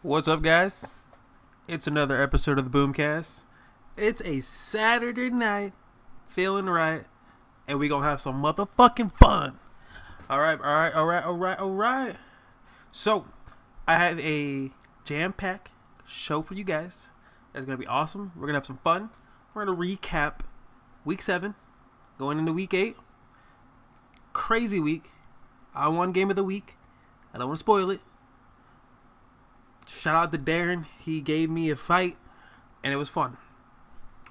What's up, guys? It's another episode of the Boomcast. It's a Saturday night, feeling right, and we gonna have some motherfucking fun. All right. So, I have a jam-packed show for you guys. That's gonna be awesome. We're gonna have some fun. We're gonna recap Week 7, going into Week 8. Crazy week. I won Game of the Week. I don't want to spoil it. Shout out to Darren. He gave me a fight, and it was fun.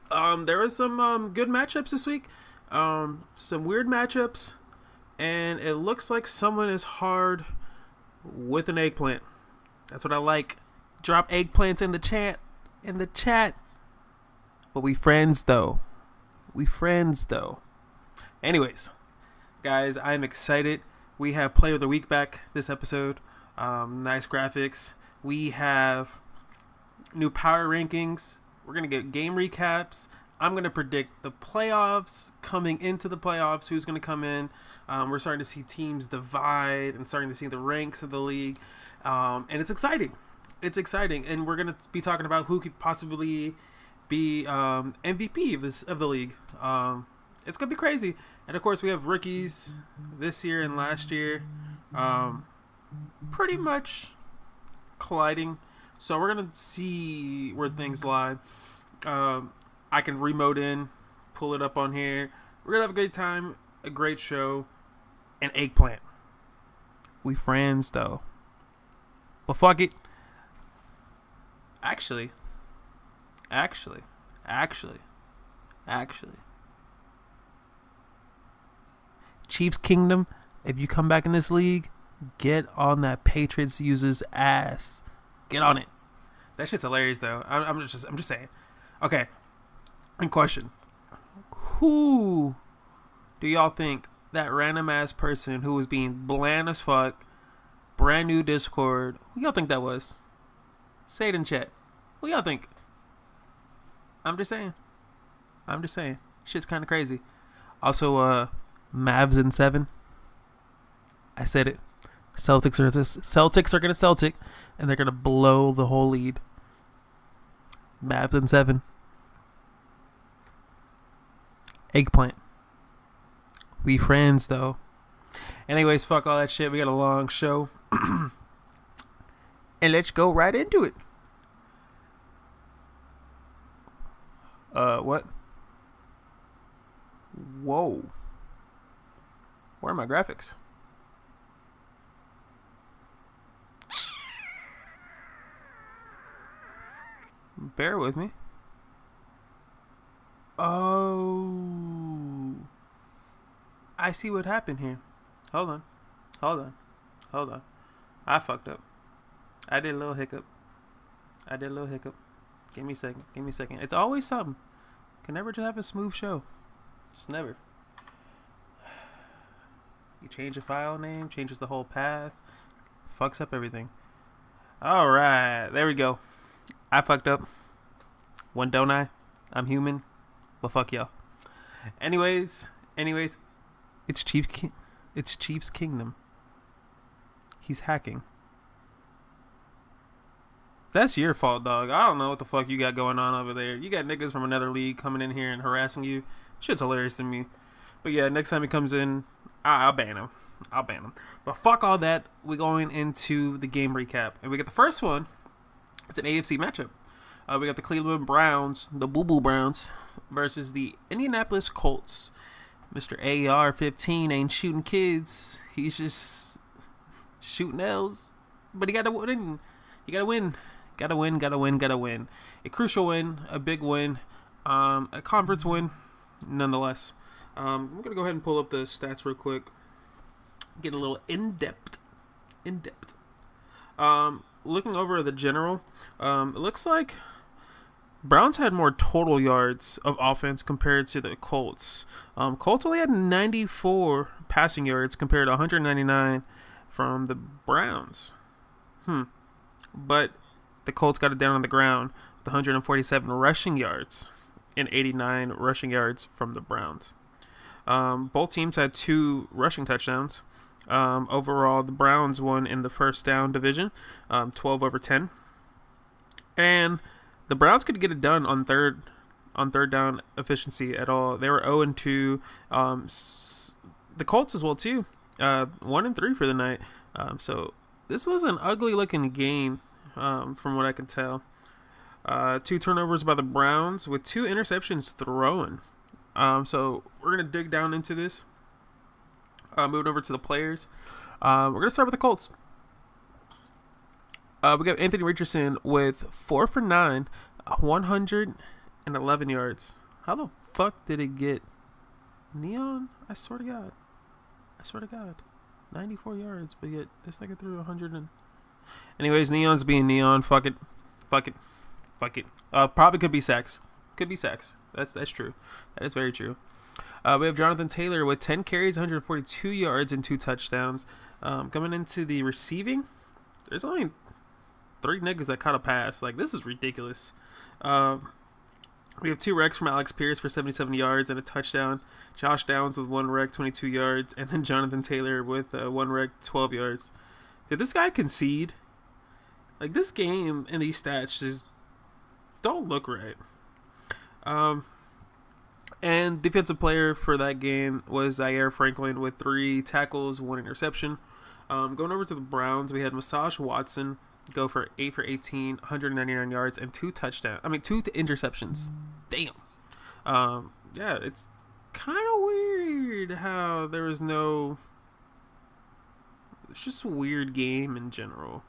There were some good matchups this week. Some weird matchups, and it looks like someone is hard with an eggplant. That's what I like. Drop eggplants in the chat. But we friends though. Anyways, guys, I'm excited. We have Player of the Week back this episode. Nice graphics. We have new power rankings. We're going to get game recaps. I'm going to predict the playoffs, coming into the playoffs, who's going to come in. We're starting to see teams divide and starting to see the ranks of the league. And it's exciting. And we're going to be talking about who could possibly be MVP of the league. It's going to be crazy. And, of course, we have rookies this year and last year. Pretty much colliding, so we're gonna see where things lie. I can remote in, pull it up on here. We're gonna have a great time, a great show, and eggplant. We friends though, but fuck it. Actually, Chiefs Kingdom. If you come back in this league, get on that Patriots user's ass. Get on it. That shit's hilarious, though. I'm just saying. Okay. In question, who do y'all think that random ass person who was being bland as fuck, brand new Discord? Who y'all think that was? Say it in chat. Who y'all think? I'm just saying. Shit's kind of crazy. Also, Mavs in 7. I said it. Celtics are gonna Celtic, and they're gonna blow the whole lead. Mavs in 7. Eggplant. We friends though. Anyways, fuck all that shit. We got a long show, and let's go right into it. What? Whoa. Where are my graphics? Bear with me. Oh, I see what happened here. Hold on. I fucked up. I did a little hiccup. Give me a second. It's always something. Can never just have a smooth show. Just never. You change a file name, changes the whole path, fucks up everything. Alright, there we go. I fucked up. One, don't I? I'm human. But fuck y'all. Anyways, it's Chiefs Kingdom. He's hacking. That's your fault, dog. I don't know what the fuck you got going on over there. You got niggas from another league coming in here and harassing you. Shit's hilarious to me. But yeah, next time he comes in, I'll ban him. But fuck all that. We're going into the game recap. And we get the first one. It's an AFC matchup. We got the Cleveland Browns, the Boo Boo Browns, versus the Indianapolis Colts. Mr. AR-15 ain't shooting kids. He's just shooting L's. But he got to win. Gotta win. A crucial win, a big win, a conference win, nonetheless. We're going to go ahead and pull up the stats real quick. Get a little in-depth. Looking over the general, it looks like Browns had more total yards of offense compared to the Colts. Colts only had 94 passing yards compared to 199 from the Browns. But the Colts got it down on the ground with 147 rushing yards and 89 rushing yards from the Browns. Both teams had 2 rushing touchdowns. Overall, the Browns won in the first down division, 12-10. And the Browns could get it done on third down efficiency at all. They were 0-2. The Colts as well too. 1-3 for the night. So this was an ugly looking game, from what I can tell. 2 turnovers by the Browns with 2 interceptions thrown. So we're gonna dig down into this. Moving over to the players. We're gonna start with the Colts. We got Anthony Richardson with 4 for 9, 111 yards. How the fuck did it get neon? I swear to God. 94 yards, but yet this nigga threw 100 and... Anyways, neon's being neon. Fuck it. Probably could be sacks. That's true. That is very true. We have Jonathan Taylor with 10 carries, 142 yards, and 2 touchdowns. Coming into the receiving, there's only 3 niggas that caught a pass. Like, this is ridiculous. We have 2 wrecks from Alex Pierce for 77 yards and a touchdown. Josh Downs with 1 wreck, 22 yards. And then Jonathan Taylor with 1 wreck, 12 yards. Did this guy concede? Like, this game and these stats just don't look right. And defensive player for that game was Zaire Franklin with 3 tackles, 1 interception. Going over to the Browns, we had Masaj Watson go for 8 for 18, 199 yards, and 2 interceptions. Damn. Yeah, it's kind of weird how there was no... It's just a weird game in general.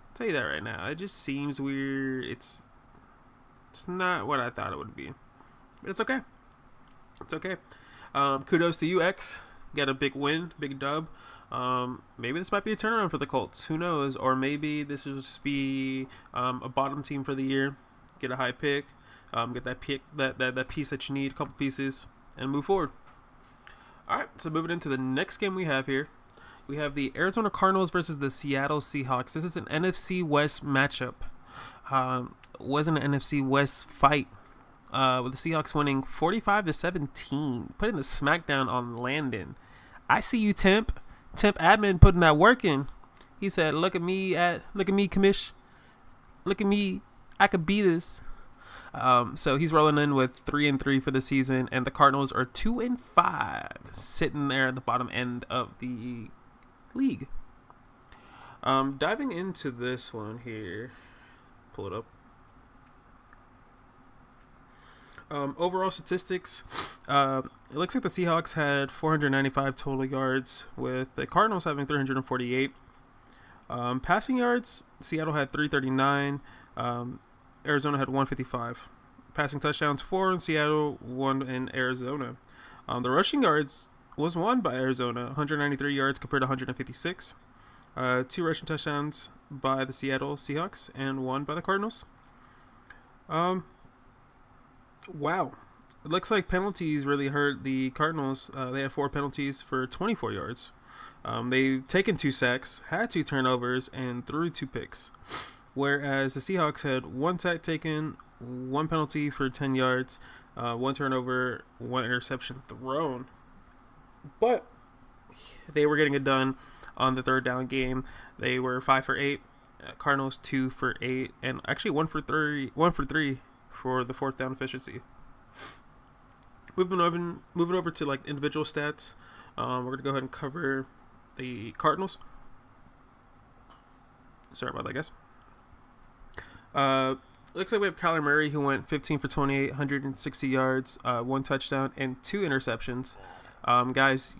I'll tell you that right now. It just seems weird. It's not what I thought it would be. But it's okay. Kudos to UX. Got a big win, big dub. Maybe this might be a turnaround for the Colts. Who knows? Or maybe this will just be a bottom team for the year. Get a high pick. Get that pick, that piece that you need, a couple pieces, and move forward. All right. So moving into the next game we have here, we have the Arizona Cardinals versus the Seattle Seahawks. This is an NFC West matchup. Wasn't an NFC West fight. With the Seahawks winning 45-17, putting the smackdown on Landon. I see you, Temp admin putting that work in. He said, look at me, commish. Look at me, I could be this. So he's rolling in with 3-3 for the season, and the Cardinals are 2-5, sitting there at the bottom end of the league. Diving into this one here, pull it up. Overall statistics, it looks like the Seahawks had 495 total yards, with the Cardinals having 348. Passing yards, Seattle had 339. Arizona had 155. Passing touchdowns, 4 in Seattle, 1 in Arizona. The rushing yards was won by Arizona, 193 yards compared to 156. 2 rushing touchdowns by the Seattle Seahawks and 1 by the Cardinals. Wow. It looks like penalties really hurt the Cardinals. They had 4 penalties for 24 yards. They've taken 2 sacks, had 2 turnovers, and threw 2 picks. Whereas the Seahawks had 1 sack taken, 1 penalty for 10 yards, 1 turnover, 1 interception thrown. But they were getting it done on the third down game. They were 5 for 8. Cardinals 2 for 8, and actually 1 for 3 for the fourth down efficiency. Moving over to like individual stats. We're gonna go ahead and cover the Cardinals. Sorry about that, guys. Looks like we have Kyler Murray, who went 15 for 28, 160 yards, 1 touchdown, and 2 interceptions. Guys,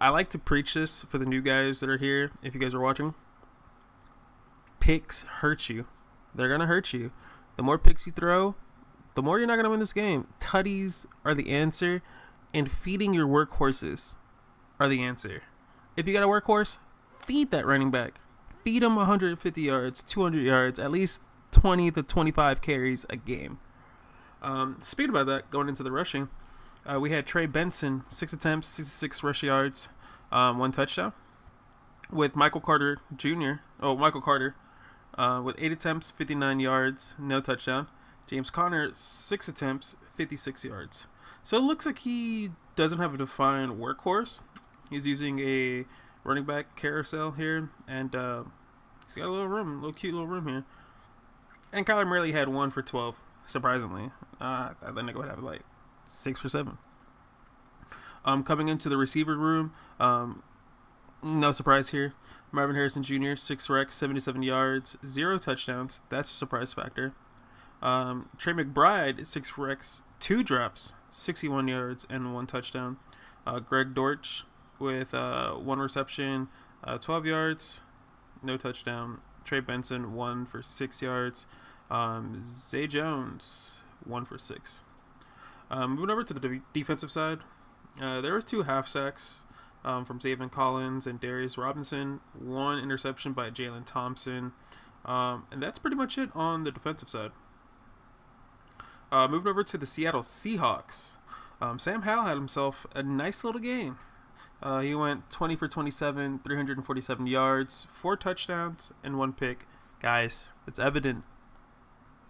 I like to preach this for the new guys that are here. If you guys are watching, picks hurt you. They're gonna hurt you. The more picks you throw, the more you're not going to win this game. Tutties are the answer, and feeding your workhorses are the answer. If you got a workhorse, feed that running back. Feed him 150 yards, 200 yards, at least 20 to 25 carries a game. Speaking about that, going into the rushing, we had Trey Benson, 6 attempts, 66 rush yards, 1 touchdown. With Michael Carter, with 8 attempts, 59 yards, no touchdown. James Conner, 6 attempts, 56 yards. So it looks like he doesn't have a defined workhorse. He's using a running back carousel here, and he's got a little cute little room here. And Kyler Murray had 1 for 12, surprisingly. I thought that nigga would have like 6 or 7. Coming into the receiver room, no surprise here. Marvin Harrison Jr., 6 recs, 77 yards, 0 touchdowns. That's a surprise factor. Trey McBride, 6 recs, 2 drops, 61 yards, and 1 touchdown. Greg Dortch with 1 reception, 12 yards, no touchdown. Trey Benson, 1 for 6 yards. Zay Jones, 1 for 6. Moving over to the defensive side, there were 2 half sacks from Zaven Collins and Darius Robinson, 1 interception by Jalen Thompson, and that's pretty much it on the defensive side. Moving over to the Seattle Seahawks, Sam Howell had himself a nice little game. He went 20 for 27, 347 yards, 4 touchdowns, and 1 pick. Guys, it's evident.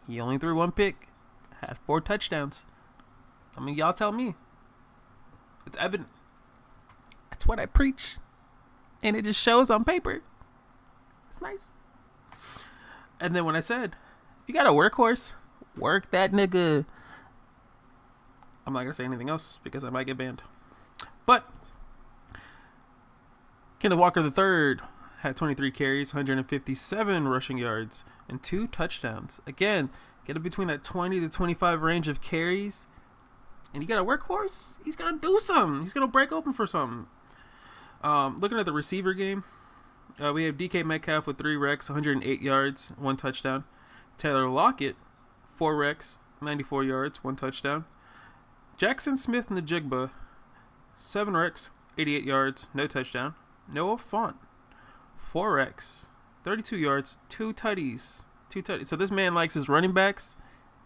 He only threw 1 pick, had 4 touchdowns. I mean, y'all tell me. It's evident. That's what I preach. And it just shows on paper. It's nice. And then when I said, if you got a workhorse, work that nigga. I'm not going to say anything else because I might get banned. But Kenneth Walker III had 23 carries, 157 rushing yards, and 2 touchdowns. Again, get it between that 20 to 25 range of carries. And you got a workhorse, he's going to do something. He's going to break open for something. Looking at the receiver game, we have DK Metcalf with 3 recs, 108 yards, 1 touchdown. Taylor Lockett, 4 recs, 94 yards, 1 touchdown. Jackson Smith-Njigba, 7 recs, 88 yards, no touchdown. Noah Fant, 4 recs, 32 yards, 2 tutties. So this man likes his running backs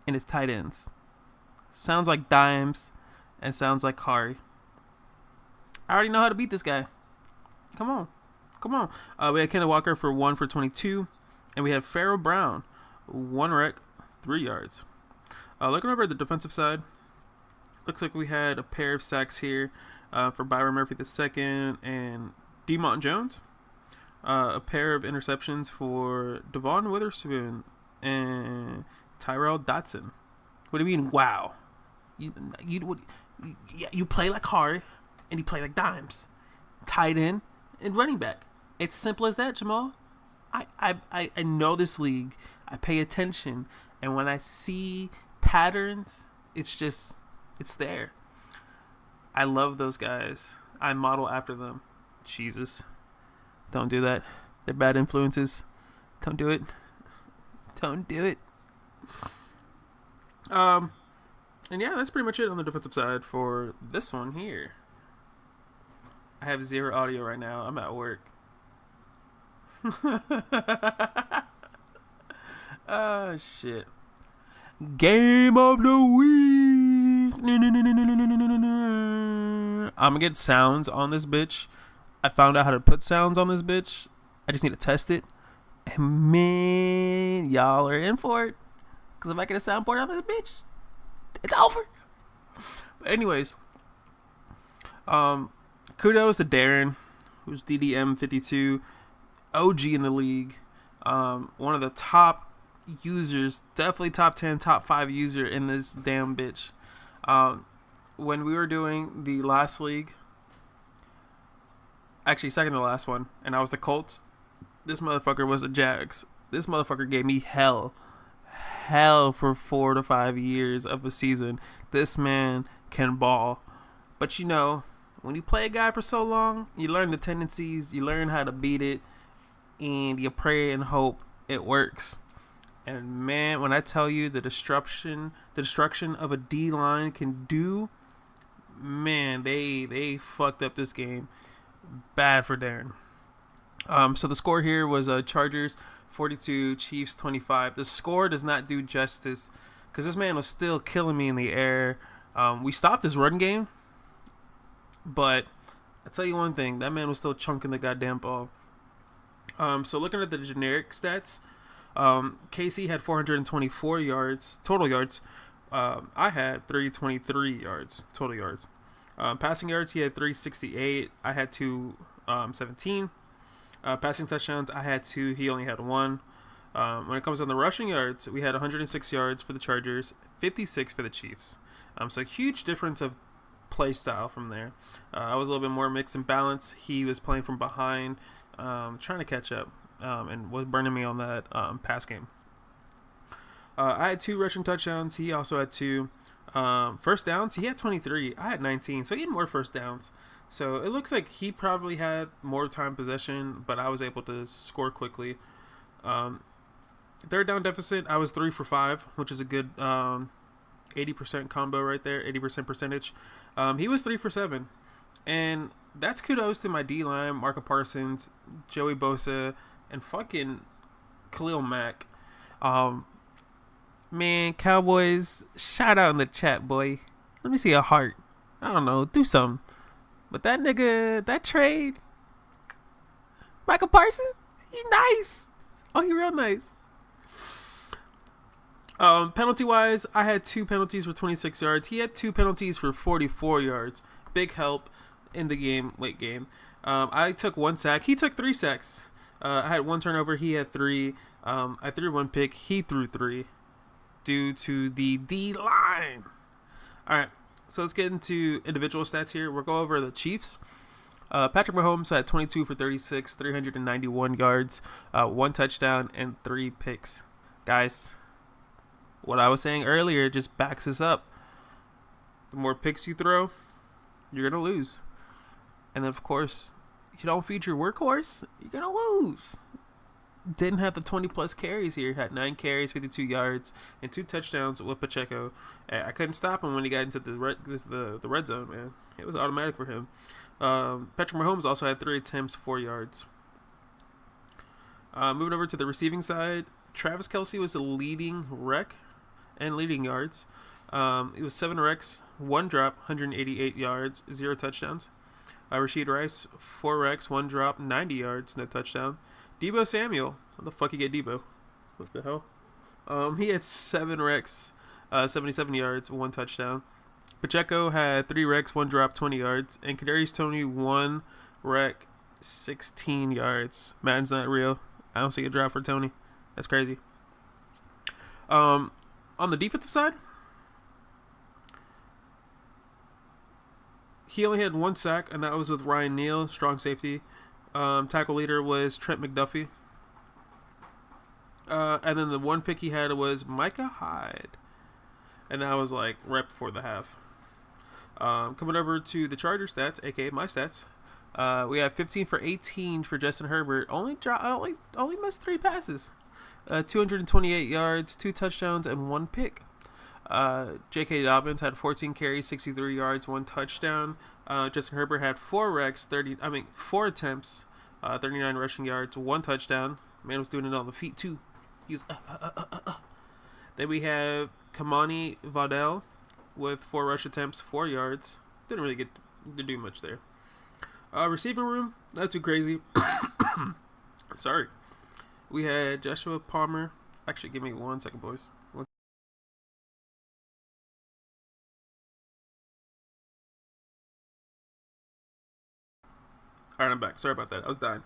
and his tight ends. Sounds like Dimes and sounds like Kari. I already know how to beat this guy. Come on. We had Kenneth Walker for 1 for 22. And we have Pharaoh Brown, 1 rec, 3 yards. Looking over at the defensive side, looks like we had a pair of sacks here for Byron Murphy II and DeMont Jones. A pair of interceptions for Devon Witherspoon and Tyrell Dotson. What do you mean, wow? You play like hard and you play like dimes. Tight end and running back. It's simple as that, Jamal. I know this league. I pay attention. And when I see patterns, it's there. I love those guys. I model after them. Jesus. Don't do that. They're bad influences. Don't do it. Don't do it. And yeah, that's pretty much it on the defensive side for this one here. I have 0 audio right now. I'm at work. Oh, shit. Game of the week. I'm gonna get sounds on this bitch. I found out how to put sounds on this bitch. I just need to test it. And man, y'all are in for it. Because if I get a soundboard on this bitch, it's over. But anyways, kudos to Darren, who's DDM52, OG in the league. One of the top users, definitely top 10, top 5 user in this damn bitch. When we were doing the last league, actually second to the last one, and I was the Colts, this motherfucker was the Jags. This motherfucker gave me hell for 4 to 5 years of a season. This man can ball. But you know, when you play a guy for so long, you learn the tendencies, you learn how to beat it, and you pray and hope it works. And man, when I tell you the destruction of a D-line can do, man, they fucked up this game. Bad for Darren. So the score here was Chargers 42, Chiefs 25. The score does not do justice because this man was still killing me in the air. We stopped his run game, but I tell you one thing, that man was still chunking the goddamn ball. So looking at the generic stats, KC had 424 yards, total yards. I had 323 yards, total yards. Passing yards, he had 368. I had 217. Passing touchdowns, I had 2. He only had 1. When it comes on the rushing yards, we had 106 yards for the Chargers, 56 for the Chiefs. So huge difference of play style from there. I was a little bit more mixed and balanced. He was playing from behind, trying to catch up, and was burning me on that pass game. I had 2 rushing touchdowns. He also had 2 first downs. He had 23. I had 19, so he had more first downs. So it looks like he probably had more time possession, but I was able to score quickly. Third down deficit, I was 3 for 5, which is a good 80% combo right there, 80% percentage. He was 3 for 7. And that's kudos to my D-line, Marco Parsons, Joey Bosa, and fucking Khalil Mack. Man, Cowboys, shout out in the chat, boy. Let me see a heart. I don't know, do something. But that nigga, that trade, Michael Parsons, he nice. Oh, he real nice. Penalty-wise, I had 2 penalties for 26 yards. He had 2 penalties for 44 yards. Big help in the game, late game. I took 1 sack. He took 3 sacks. I had 1 turnover. He had 3. I threw 1 pick. He threw 3 due to the D-line. All right, so let's get into individual stats here. We'll go over the Chiefs. Patrick Mahomes had 22 for 36, 391 yards, 1 touchdown, and 3 picks. Guys, what I was saying earlier just backs this up. The more picks you throw, you're going to lose. And then, of course, if you don't feed your workhorse, you're going to lose. Didn't have the 20-plus carries here. Had 9 carries, 52 yards, and 2 touchdowns with Pacheco. I couldn't stop him when he got into the red zone, man. It was automatic for him. Patrick Mahomes also had 3 attempts, 4 yards. Moving over to the receiving side, Travis Kelce was the leading rec and leading yards. It was 7 recs, 1 drop, 188 yards, 0 touchdowns. Rashid Rice, 4 recs, 1 drop, 90 yards, no touchdown. Deebo Samuel, how the fuck you get Deebo? What the hell? He had 7 recs, 77 yards, 1 touchdown. Pacheco had 3 recs, 1 drop, 20 yards. And Kadarius Toney, 1 rec, 16 yards. Madden's not real. I don't see a drop for Toney. That's crazy. On the defensive side, he only had 1 sack, and that was with Ryan Neal, strong safety. Tackle leader was Trent McDuffie. And then the 1 pick he had was Micah Hyde. And that was like right before the half. Coming over to the Charger stats, aka my stats. We have 15 for 18 for Justin Herbert. Only missed 3 passes. 228 yards, 2 touchdowns, and 1 pick. J.K. Dobbins had 14 carries, 63 yards, 1 touchdown. Justin Herbert had 4 attempts, 39 rushing yards, 1 touchdown. Man was doing it on the feet too. He was. Then we have Kamani Vadel with 4 rush attempts, 4 yards. Didn't really get to do much there. Receiving room, not too crazy. Sorry. We had Joshua Palmer. Actually, give me 1 second, boys. Alright, I'm back. Sorry about that. I was dying.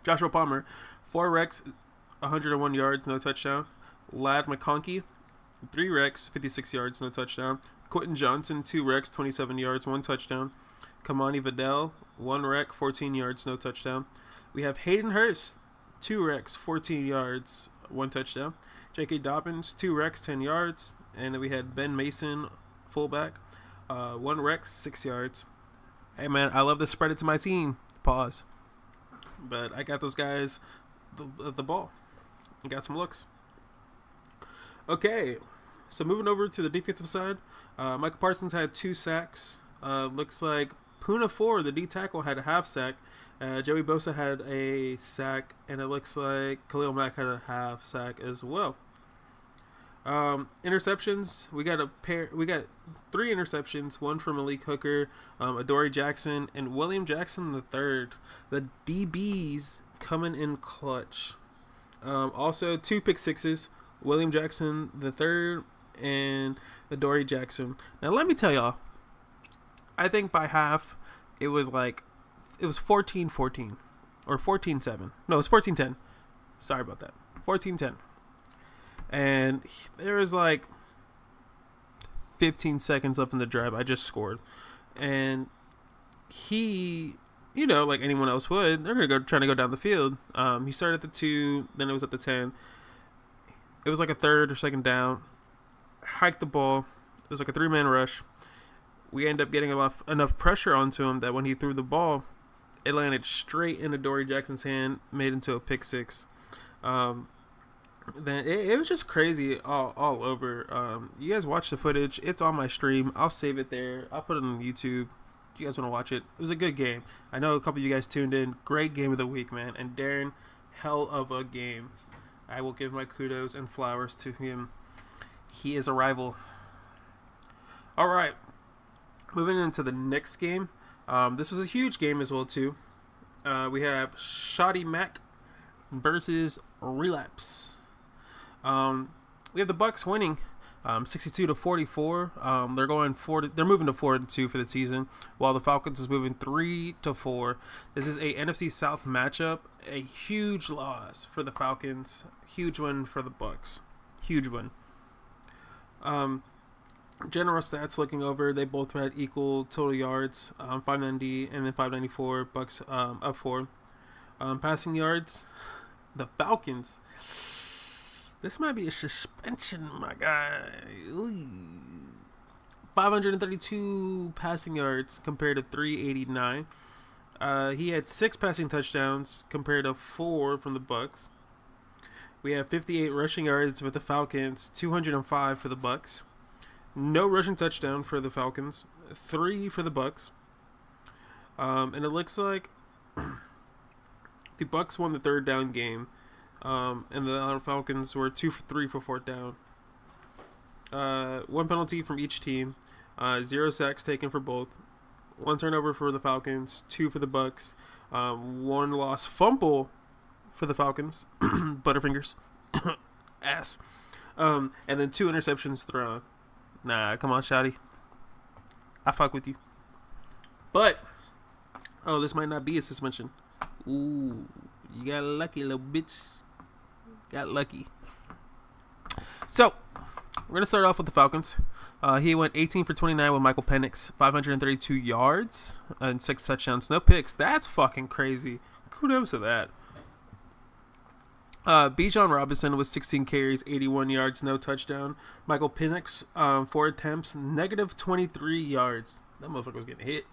Joshua Palmer, 4 recs, 101 yards, no touchdown. Ladd McConkey, 3 recs, 56 yards, no touchdown. Quentin Johnson, 2 recs, 27 yards, 1 touchdown. Kamani Vidal, 1 rec, 14 yards, no touchdown. We have Hayden Hurst, 2 recs, 14 yards, 1 touchdown. J.K. Dobbins, 2 recs, 10 yards. And then we had Ben Mason, fullback, 1 rec, 6 yards. Hey, man, I love to spread it to my team. Pause. But I got those guys the ball. I got some looks. Okay, so moving over to the defensive side, Michael Parsons had 2 sacks. Looks like Puna 4, the D tackle, had a half sack. Joey Bosa had a sack, and it looks like Khalil Mack had a half sack as well. Interceptions, we got 3 interceptions, 1 from Malik Hooker, Adoree Jackson, and William Jackson III. The DBs coming in clutch. Also 2 pick sixes, William Jackson III and Adoree Jackson. Now let me tell y'all, I think by half it was 14-14 or 14-7. No, it was 14-10. Sorry about that. 14-10. And there was like 15 seconds up in the drive. I just scored. And he, like anyone else would, they're going to go trying to go down the field. He started at the 2, then it was at the 10. It was like a third or second down. Hiked the ball. It was like a 3-man rush. We ended up getting enough pressure onto him that when he threw the ball, it landed straight into Dory Jackson's hand, made into a pick 6. Then it was just crazy all over. You guys watch the footage. It's on my stream. I'll save it there. I'll put it on YouTube. If you guys want to watch it. It was a good game. I know a couple of you guys tuned in. Great game of the week, man. And Darren, hell of a game. I will give my kudos and flowers to him. He is a rival. All right. Moving into the next game. This was a huge game as well, too. We have Shoddy Mac versus Relapse. We have the Bucks winning 62-44. They're moving to 4-2 for the season, while the Falcons is moving 3-4. This is a NFC South matchup. A huge loss for the Falcons. Huge win for the Bucks. Huge win. General stats looking over, they both had equal total yards, 590 and then 594. Bucks up 4. Passing yards, the Falcons. This might be a suspension, my guy. Ooh. 532 passing yards compared to 389. He had 6 passing touchdowns compared to 4 from the Bucks. We have 58 rushing yards with the Falcons, 205 for the Bucks. No rushing touchdown for the Falcons, 3 for the Bucks. And it looks like the Bucks won the third down game. And the Falcons were 2 for 3 for fourth down. 1 penalty from each team. 0 sacks taken for both. 1 turnover for the Falcons. 2 for the Bucks. 1 lost fumble for the Falcons. Butterfingers. Ass. And then 2 interceptions thrown. Nah, come on, Shotty. I fuck with you. But, this might not be a suspension. Ooh, you got lucky, little bitch. Got lucky. So, we're going to start off with the Falcons. He went 18 for 29 with Michael Penix, 532 yards and 6 touchdowns. No picks. That's fucking crazy. Kudos to that. Bijan Robinson was 16 carries, 81 yards, no touchdown. Michael Penix, 4 attempts, negative 23 yards. That motherfucker was getting hit.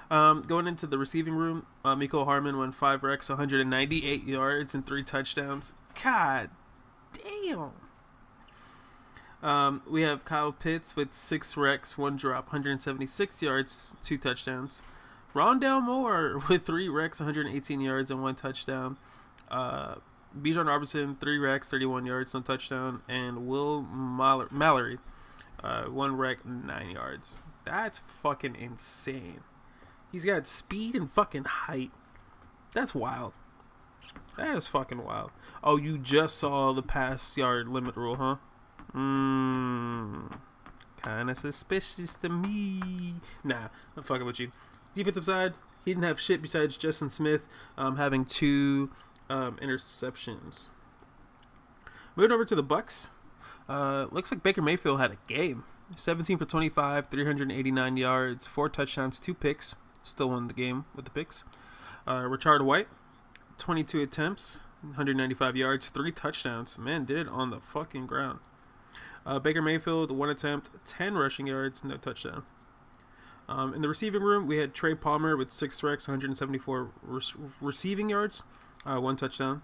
Going into the receiving room, Mecole Hardman won 5 recs, 198 yards, and 3 touchdowns. God damn. We have Kyle Pitts with 6 recs, 1 drop, 176 yards, 2 touchdowns. Rondale Moore with 3 recs, 118 yards, and 1 touchdown. Bijan Robinson, 3 recs, 31 yards, no touchdown. And Will Mallory, 1 rec, 9 yards. That's fucking insane. He's got speed and fucking height. That's wild. That is fucking wild. Oh, you just saw the pass yard limit rule, huh? Kinda suspicious to me. Nah, I'm fucking with you. Defensive side, he didn't have shit besides Justin Smith having 2 interceptions. Moving over to the Bucks. Looks like Baker Mayfield had a game. 17 for 25, 389 yards, 4 touchdowns, 2 picks. Still won the game with the picks. Rashard White, 22 attempts, 195 yards, 3 touchdowns. Man, did it on the fucking ground. Baker Mayfield, 1 attempt, 10 rushing yards, no touchdown. In the receiving room, we had Trey Palmer with 6 recs, 174 receiving yards, 1 touchdown.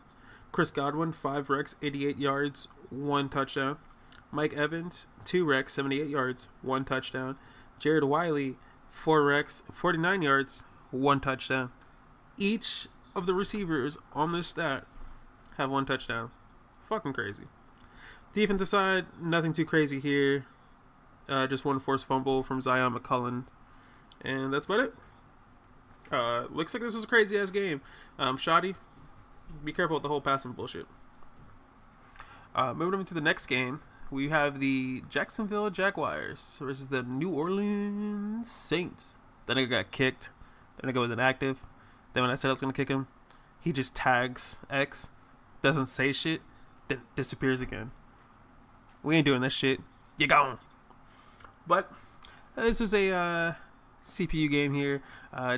Chris Godwin, 5 recs, 88 yards, 1 touchdown. Mike Evans, 2 recs, 78 yards, 1 touchdown. Jared Wiley, 4 recs, 49 yards, 1 touchdown. Each of the receivers on this stat have 1 touchdown. Fucking crazy. Defensive side, nothing too crazy here. Just 1 forced fumble from Zion McCullum. And that's about it. Looks like this was a crazy ass game. Shoddy, be careful with the whole passing bullshit. Moving on to the next game, we have the Jacksonville Jaguars versus the New Orleans Saints. That nigga got kicked. That nigga was inactive. Then when I said I was going to kick him, he just tags X, doesn't say shit, then disappears again. We ain't doing this shit. You gone. But this was a CPU game here.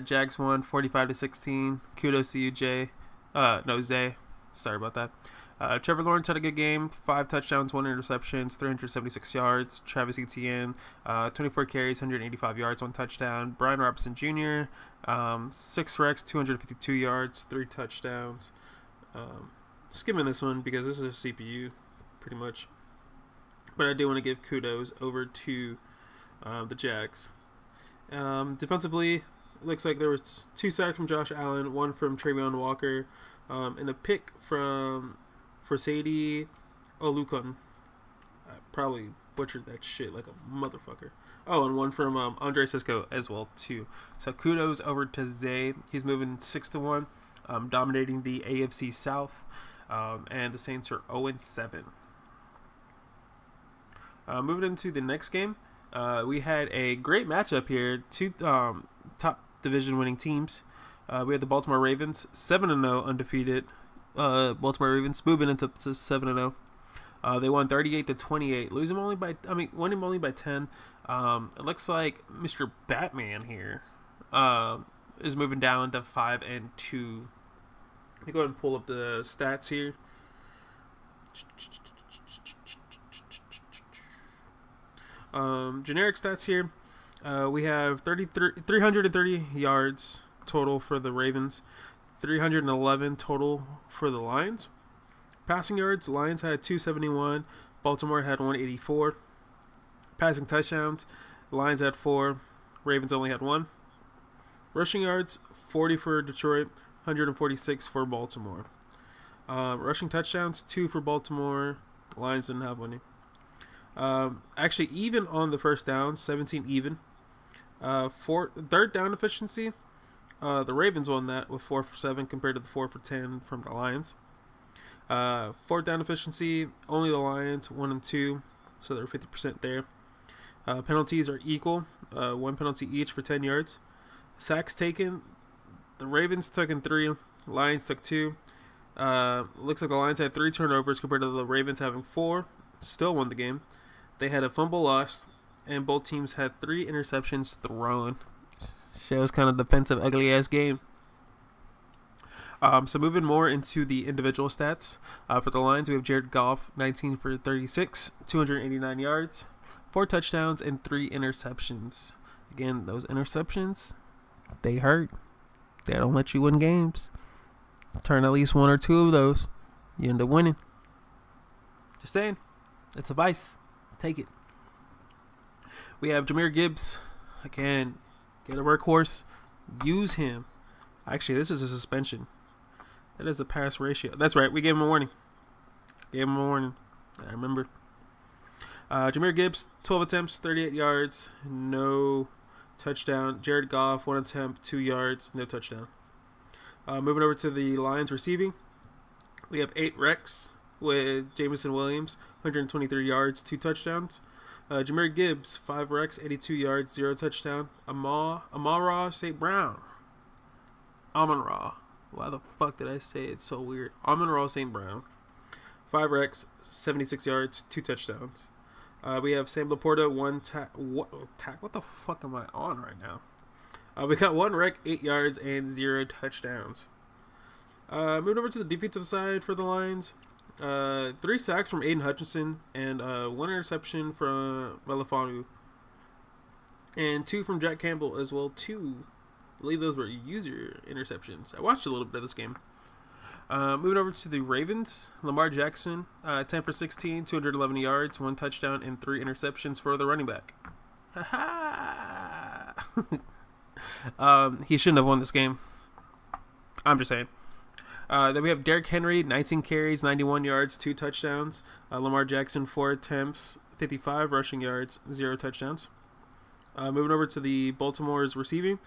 Jags won 45-16. Kudos to you, Jay. No, Zay. Sorry about that. Trevor Lawrence had a good game. 5 touchdowns, 1 interceptions, 376 yards. Travis Etienne, 24 carries, 185 yards, 1 touchdown. Brian Robinson Jr., 6 recs, 252 yards, 3 touchdowns. Skimming this one because this is a CPU, pretty much. But I do want to give kudos over to the Jags. Defensively, it looks like there was 2 sacks from Josh Allen, 1 from Travion Walker, and a pick from Forsady Olukun. I probably butchered that shit like a motherfucker. Oh, and 1 from Andre Sisco as well too. So kudos over to Zay. He's moving 6-1, dominating the AFC South, and the Saints are 0-7. Moving into the next game, we had a great matchup here. 2 top division winning teams. We had the Baltimore Ravens, 7-0 undefeated. Baltimore Ravens moving into 7-0. They won 38-28, winning only by 10. It looks like Mr. Batman here is moving down to 5-2. Let me go ahead and pull up the stats here. Generic stats here. We have 330 yards total for the Ravens, 311 total for the Lions. Passing yards, Lions had 271, Baltimore had 184. Passing touchdowns, Lions had 4, Ravens only had 1. Rushing yards, 40 for Detroit, 146 for Baltimore. Rushing touchdowns, 2 for Baltimore, Lions didn't have any. Actually, even on the first down, 17 even. Third down efficiency, the Ravens won that with 4 for 7 compared to the 4 for 10 from the Lions. Fourth down efficiency, only the Lions 1 and 2, so they're 50% there. Penalties are equal, 1 penalty each for 10 yards. Sacks taken, the Ravens took in 3, Lions took 2. Looks like the Lions had 3 turnovers compared to the Ravens having 4. Still won the game. They had a fumble lost, and both teams had 3 interceptions thrown. Shows kind of defensive, ugly ass game. So moving more into the individual stats. For the Lions, we have Jared Goff, 19 for 36, 289 yards, 4 touchdowns, and 3 interceptions. Again, those interceptions, they hurt. They don't let you win games. Turn at least 1 or 2 of those, you end up winning. Just saying. It's a vice. Take it. We have Jahmyr Gibbs. Again, get a workhorse. Use him. Actually, this is a suspension. That is a pass ratio. That's right. We gave him a warning. I remember. Jahmyr Gibbs, 12 attempts, 38 yards, no touchdown. Jared Goff, 1 attempt, 2 yards, no touchdown. Moving over to the Lions receiving. We have 8 recs with Jameson Williams, 123 yards, 2 touchdowns. Jahmyr Gibbs, 5 recs, 82 yards, 0 touchdown. Amon-Ra St. Brown. Amon-Ra. Why the fuck did I say it so weird? Amon-Ra St. Brown. 5 recs, 76 yards, 2 touchdowns. We have Sam Laporta, 1 what the fuck am I on right now? We got 1 rec, 8 yards, and 0 touchdowns. Moving over to the defensive side for the Lions. 3 sacks from Aiden Hutchinson and 1 interception from Melifanu. And 2 from Jack Campbell as well, 2. I believe those were user interceptions. I watched a little bit of this game. Moving over to the Ravens. Lamar Jackson, 10 for 16, 211 yards, 1 touchdown, and 3 interceptions for the running back. He shouldn't have won this game. I'm just saying. Then we have Derrick Henry, 19 carries, 91 yards, 2 touchdowns. Lamar Jackson, 4 attempts, 55 rushing yards, 0 touchdowns. Moving over to the Baltimore's receiving.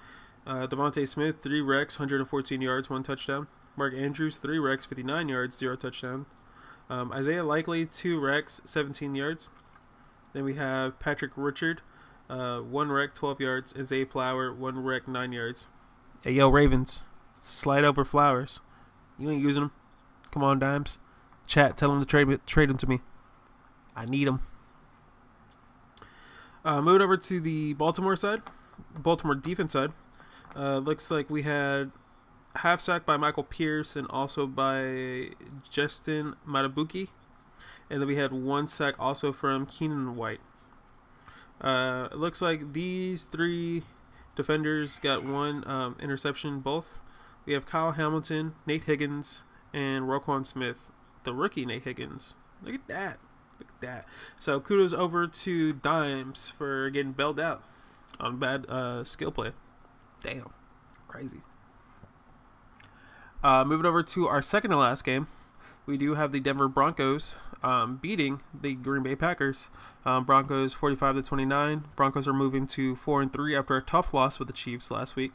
Devontae Smith, 3 recs, 114 yards, 1 touchdown. Mark Andrews, 3 recs, 59 yards, 0 touchdown. Isaiah Likely, 2 recs, 17 yards. Then we have Patrick Richard, 1 rec, 12 yards. And Zay Flower, 1 rec, 9 yards. Hey, yo, Ravens, slide over Flowers. You ain't using them. Come on, Dimes. Chat, tell them to trade them to me. I need them. Moving over to the Baltimore defense side. Looks like we had half sack by Michael Pierce and also by Justin Matabuki. And then we had 1 sack also from Keenan White. It looks like these 3 defenders got 1 interception both. We have Kyle Hamilton, Nate Higgins, and Roquan Smith, the rookie Nate Higgins. Look at that. So kudos over to Dimes for getting bailed out on bad skill play. Damn. Crazy. Moving over to our second to last game, we do have the Denver Broncos beating the Green Bay Packers. Broncos 45-29. Broncos are moving to 4-3 after a tough loss with the Chiefs last week.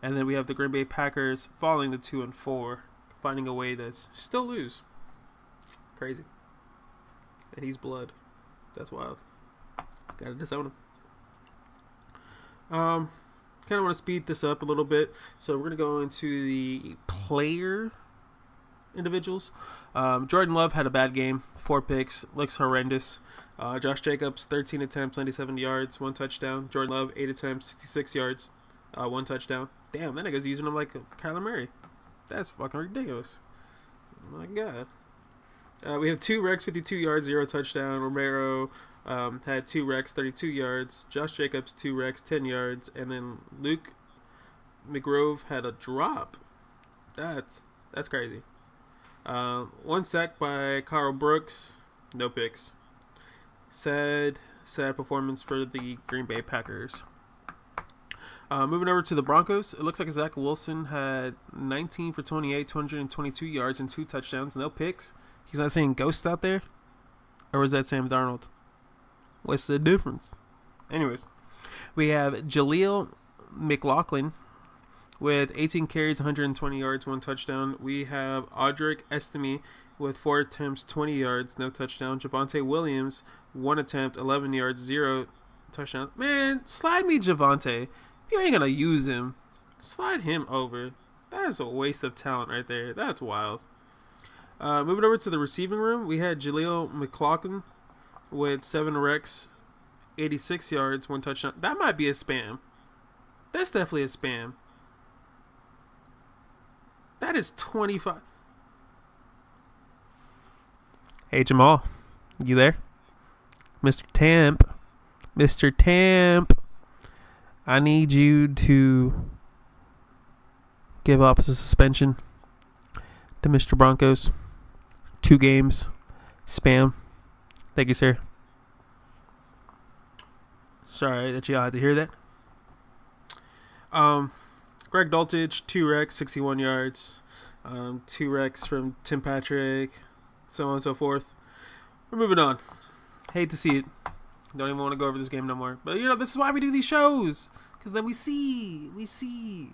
And then we have the Green Bay Packers falling to 2-4, finding a way to still lose. Crazy. And he's blood. That's wild. Gotta disown him. Kind of want to speed this up a little bit. So we're going to go into the player individuals. Jordan Love had a bad game. 4 picks. Looks horrendous. Josh Jacobs, 13 attempts, 97 yards, 1 touchdown. Jordan Love, 8 attempts, 66 yards, 1 touchdown. Damn, that nigga's using him like Kyler Murray. That's fucking ridiculous. Oh my God. We have 2 Rex, 52 yards, 0 touchdown. Romero had 2 Rex, 32 yards. Josh Jacobs, 2 Rex, 10 yards. And then Luke McGrove had a drop. That's crazy. 1 sack by Carl Brooks. No picks. Sad performance for the Green Bay Packers. Moving over to the Broncos, it looks like Zach Wilson had 19 for 28, 222 yards and 2 touchdowns. No picks. He's not saying ghost out there? Or was that Sam Darnold? What's the difference? Anyways, we have Jaleel McLaughlin with 18 carries, 120 yards, 1 touchdown. We have Audric Estime with 4 attempts, 20 yards, no touchdown. Javonte Williams, 1 attempt, 11 yards, 0 touchdown. Man, slide me Javonte. If you ain't going to use him, slide him over. That is a waste of talent right there. That's wild. Moving over to the receiving room, we had Jaleel McLaughlin with 7 Rex, 86 yards, 1 touchdown. That might be a spam. That's definitely a spam. That is 25. Hey, Jamal. You there? Mr. Temp. Mr. Temp. I need you to give off a suspension to Mr. Broncos. 2 games. Spam. Thank you, sir. Sorry that y'all had to hear that. Greg Dulcich, 2 Rex, 61 yards. 2 Rex from Tim Patrick. So on and so forth. We're moving on. Hate to see it. Don't even want to go over this game no more. But, this is why we do these shows. Because then we see.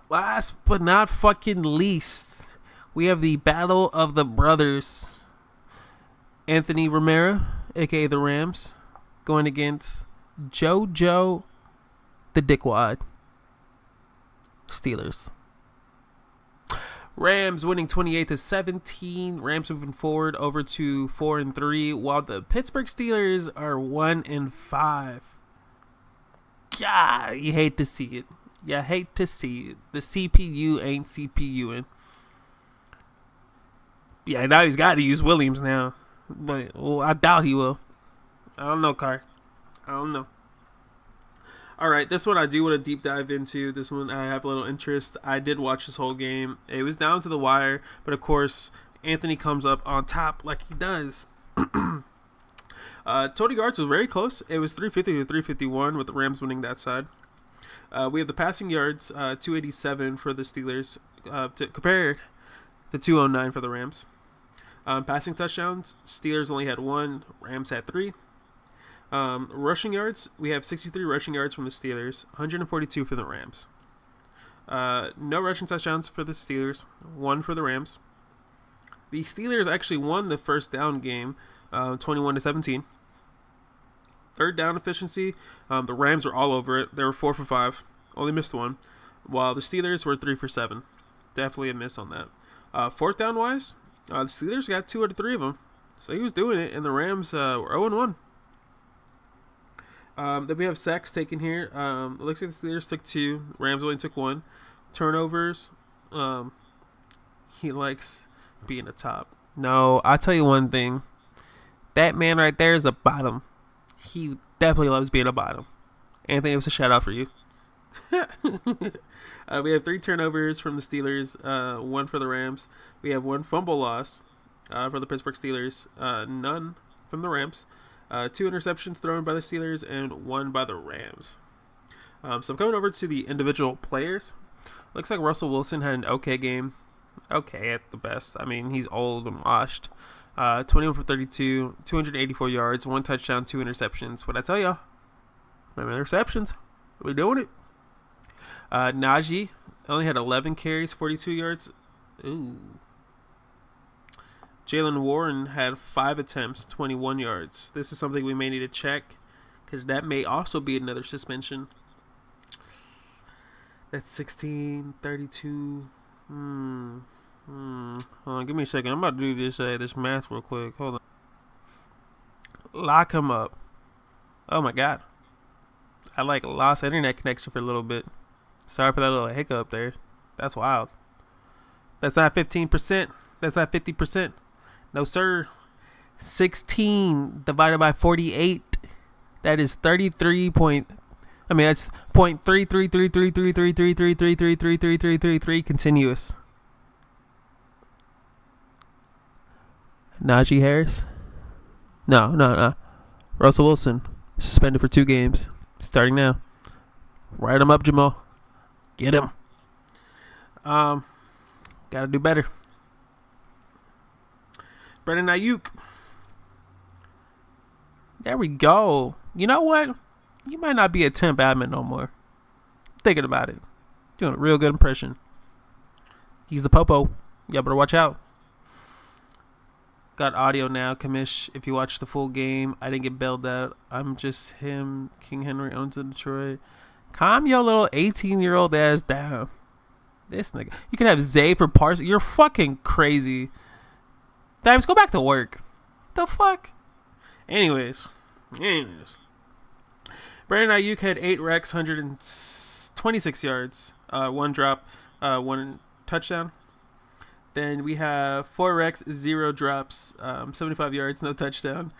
Last but not fucking least, we have the Battle of the Brothers. Anthony Romero, a.k.a. the Rams, going against JoJo the Dickwad. Steelers. Rams winning 28-17. Rams moving forward over to 4-3, while the Pittsburgh Steelers are 1-5. God, you hate to see it. You hate to see it. The CPU ain't CPUing. Yeah, now he's got to use Williams now, but I doubt he will. I don't know, Car. I don't know. All right, this one I do want to deep dive into. This one I have a little interest. I did watch this whole game. It was down to the wire, but of course, Anthony comes up on top like he does. Total yards was very close. It was 350 to 351 with the Rams winning that side. We have the passing yards, 287 for the Steelers, compared to 209 for the Rams. Passing touchdowns, Steelers only had 1, Rams had 3. Rushing yards, we have 63 rushing yards from the Steelers, 142 for the Rams. No rushing touchdowns for the Steelers, 1 for the Rams. The Steelers actually won the first down game, 21-17. Third down efficiency, the Rams were all over it. They were 4 for 5, only missed 1, while the Steelers were 3 for 7. definitely a miss on that. Fourth down wise, the Steelers got 2 out of 3 of them. So he was doing it, and the Rams were 0-1. Then we have sacks taken here. It looks like the Steelers took 2. Rams only took 1. Turnovers. He likes being a top. No, I'll tell you one thing. That man right there is a bottom. He definitely loves being a bottom. Anthony, it was a shout out for you. We have 3 turnovers from the Steelers, 1 for the Rams. We have 1 fumble loss for the Pittsburgh Steelers, none from the Rams. 2 interceptions thrown by the Steelers and 1 by the Rams. So I'm coming over to the individual players. Looks like Russell Wilson had an okay game. Okay at the best. I mean, he's old and washed. 21 for 32, 284 yards, 1 touchdown, 2 interceptions. What I tell y'all? Interceptions. We're doing it. Najee only had 11 carries, 42 yards. Ooh. Jalen Warren had 5 attempts, 21 yards. This is something we may need to check because that may also be another suspension. That's 16, 32. Hold on, give me a second. I'm about to do this math real quick. Hold on. Lock him up. Oh my God. I lost internet connection for a little bit. Sorry for that little hiccup there. That's wild. That's not 15%. That's not 50%. No, sir. 16 divided by 48. That is 33 point. I mean, that's 0.33333333333333 continuous. Najee Harris? No. Russell Wilson suspended for 2 games. Starting now. Write him up, Jamal. Get him. Gotta do better. Brandon Ayuk. There we go. You know what? You might not be a temp admin no more. Thinking about it. Doing a real good impression. He's the popo. Y'all better watch out. Got audio now, Kamish. If you watch the full game, I didn't get bailed out. I'm just him. King Henry owns in Detroit. Calm your little 18-year-old ass down. This nigga. You can have Zay for Parsons. You're fucking crazy. Dimes, go back to work. The fuck? Anyways. Brandon Ayuk had 8 wrecks, 126 yards, 1 drop, 1 touchdown. Then we have 4 wrecks, 0 drops, 75 yards, no touchdown.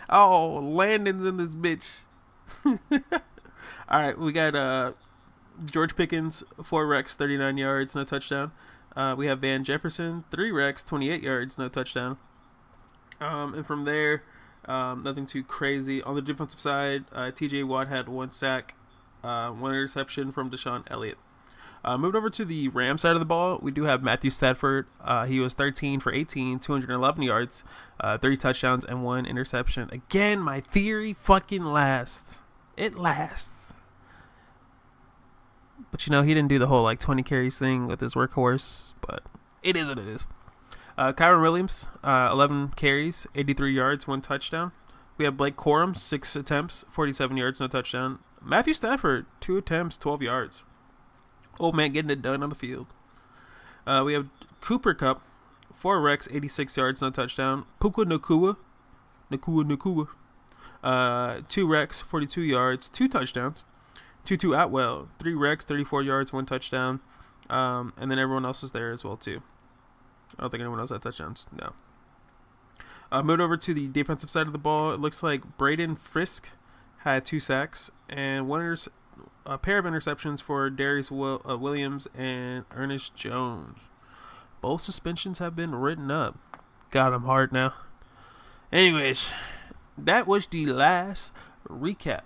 Oh, Landon's in this bitch. All right, we got George Pickens, 4 wrecks, 39 yards, no touchdown. We have Van Jefferson, 3 wrecks, 28 yards, no touchdown. And from there, nothing too crazy. On the defensive side, TJ Watt had 1 sack, 1 interception from Deshaun Elliott. Moved over to the Rams side of the ball, we do have Matthew Stafford. He was 13 for 18, 211 yards, 3 touchdowns, and 1 interception. Again, my theory fucking lasts. It lasts. But, he didn't do the whole, 20 carries thing with his workhorse. But it is what it is. Kyron Williams, 11 carries, 83 yards, 1 touchdown. We have Blake Corum, 6 attempts, 47 yards, no touchdown. Matthew Stafford, 2 attempts, 12 yards. Old man getting it done on the field. We have Cooper Kupp, 4 wrecks, 86 yards, no touchdown. Puka Nacua. 2 wrecks, 42 yards, 2 touchdowns. Tutu Atwell, 3 wrecks, 34 yards, 1 touchdown. And then everyone else was there as well, too. I don't think anyone else had touchdowns. No. Moved over to the defensive side of the ball. It looks like Braden Frisk had 2 sacks and a pair of interceptions for Darius Williams and Ernest Jones. Both suspensions have been written up. God, I'm hard now. Anyways, that was the last recap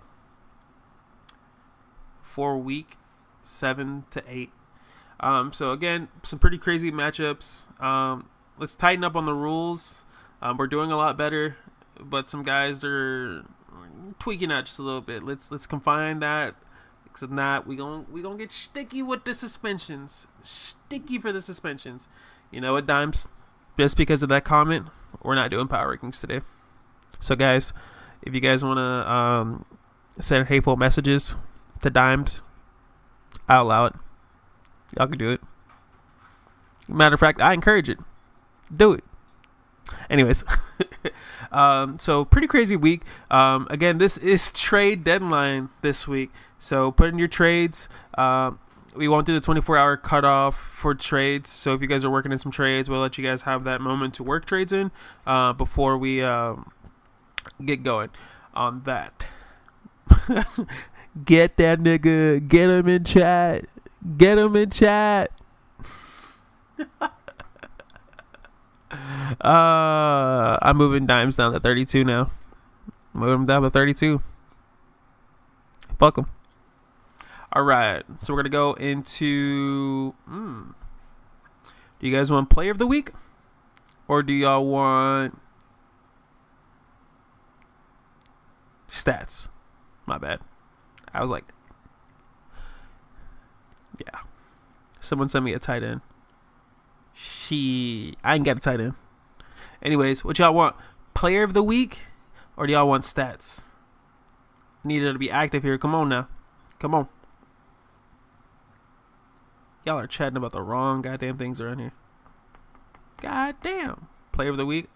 for week 7 to 8. So again, some pretty crazy matchups. Let's tighten up on the rules. We're doing a lot better, but some guys are tweaking out just a little bit. Let's confine that. Because if not, we gonna get sticky with the suspensions. Sticky for the suspensions. You know what, Dimes? Just because of that comment, we're not doing power rankings today. So guys, if you guys want to send hateful messages to Dimes, I'll allow it. Y'all can do it. Matter of fact, I encourage it. Do it. Anyways, so pretty crazy week. Again, this is trade deadline this week. So put in your trades. We won't do the 24-hour cutoff for trades. So if you guys are working in some trades, we'll let you guys have that moment to work trades in before we get going on that. Get that nigga. Get him in chat. Get him in chat. I'm moving dimes down to 32 now. Moving them down to 32. Fuck them. All right, so we're gonna go into. Do you guys want player of the week, or do y'all want stats? My bad. I was like, yeah. Someone sent me a tight end. I ain't got a tight end. Anyways, what y'all want? Player of the week, or do y'all want stats? Need to be active here. Come on now. Come on. Y'all are chatting about the wrong goddamn things around here. Goddamn. Player of the week.